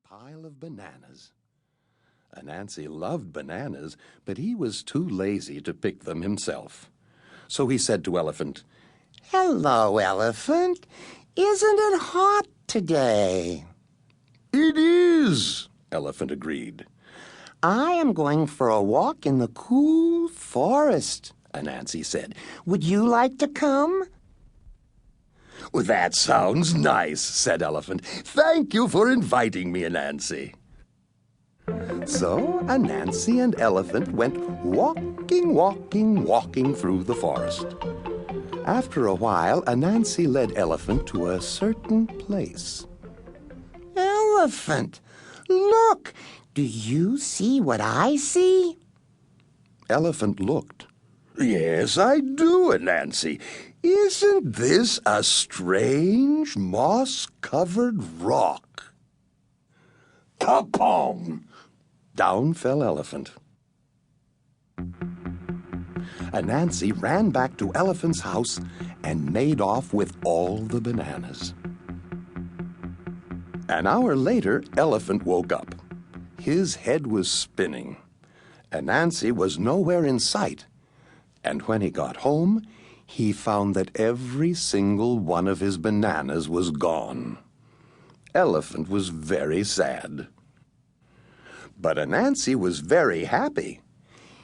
pile of bananas. Anansi loved bananas, but he was too lazy to pick them himself. So he said to Elephant, "Hello, Elephant. Isn't it hot today?" "It is," Elephant agreed. "I am going for a walk in the cool forest," Anansi said. "Would you like to come?" "That sounds nice," said Elephant. "Thank you for inviting me, Anansi." So Anansi and Elephant went walking through the forest. After a while, Anansi led Elephant to a certain place. "Elephant, look! Do you see what I see?" Elephant looked. "Yes, I do, Anansi. Isn't this a strange moss-covered rock?" Kapong! Down fell Elephant. Anansi ran back to Elephant's house and made off with all the bananas. An hour later, Elephant woke up. His head was spinning. Anansi was nowhere in sight. And when he got home, he found that every single one of his bananas was gone. Elephant was very sad. But Anansi was very happy.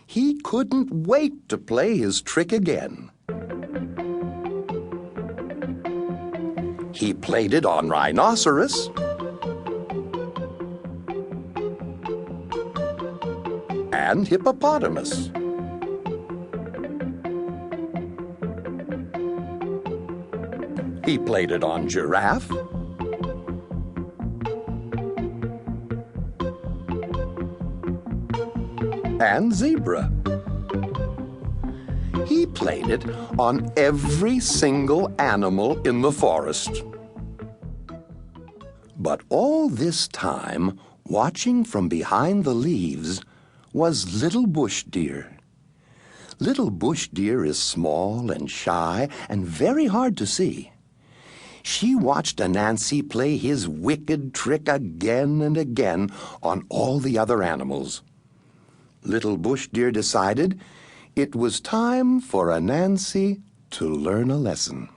He couldn't wait to play his trick again. He played it on Rhinoceros, and Hippopotamus. He played it on Giraffe, and Zebra. He played it on every single animal in the forest. But all this time, watching from behind the leaves, was Little Bush Deer. Little Bush Deer is small and shy and very hard to see. She watched Anansi play his wicked trick again and again on all the other animals. Little Bush Deer decided it was time for Anansi to learn a lesson.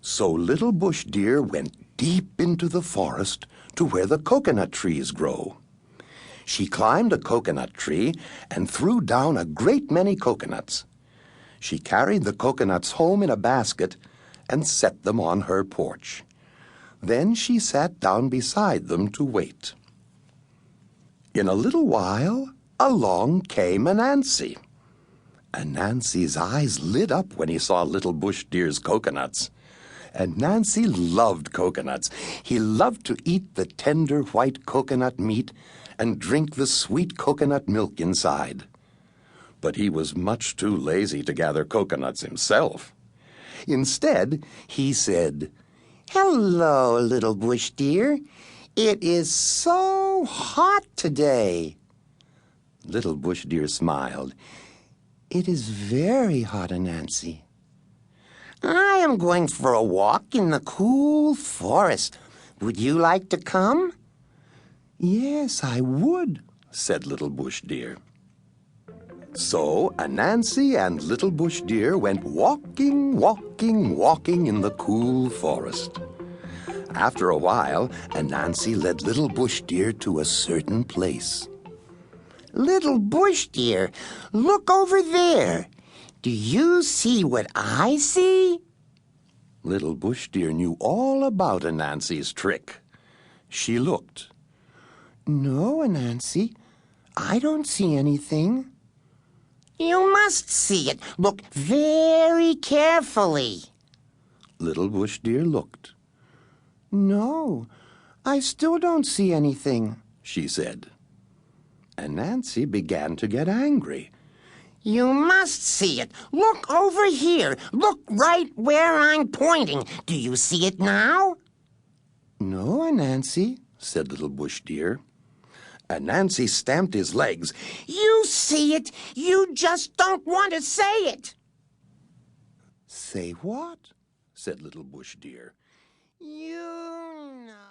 So Little Bush Deer went deep into the forest to where the coconut trees grow. She climbed a coconut tree and threw down a great many coconuts. She carried the coconuts home in a basket and set them on her porch. Then she sat down beside them to wait. In a little while, along came Anansi. Anansi's eyes lit up when he saw Little Bush Deer's coconuts. Anansi loved coconuts. He loved to eat the tender white coconut meat and drink the sweet coconut milk inside. But he was much too lazy to gather coconuts himself. Instead, he said, "Hello, Little Bush Deer. It is so hot today." Little Bush Deer smiled. "It is very hot, Anansi. I am going for a walk in the cool forest. Would you like to come?" "Yes, I would," said Little Bush Deer. So Anansi and Little Bush Deer went walking in the cool forest. After a while, Anansi led Little Bush Deer to a certain place. "Little Bush Deer, look over there. Do you see what I see?" Little Bush Deer knew all about Anansi's trick. She looked. "No, Anansi, I don't see anything." "You must see it. Look very carefully." Little Bush Deer looked. "No, I still don't see anything," she said. Anansi began to get angry. "You must see it. Look over here. Look right where I'm pointing. Do you see it now?" "No, Anansi," said Little Bush Deer. Anansi stamped his legs. "You see it. You just don't want to say it." "Say what?" said Little Bush Deer. "You know."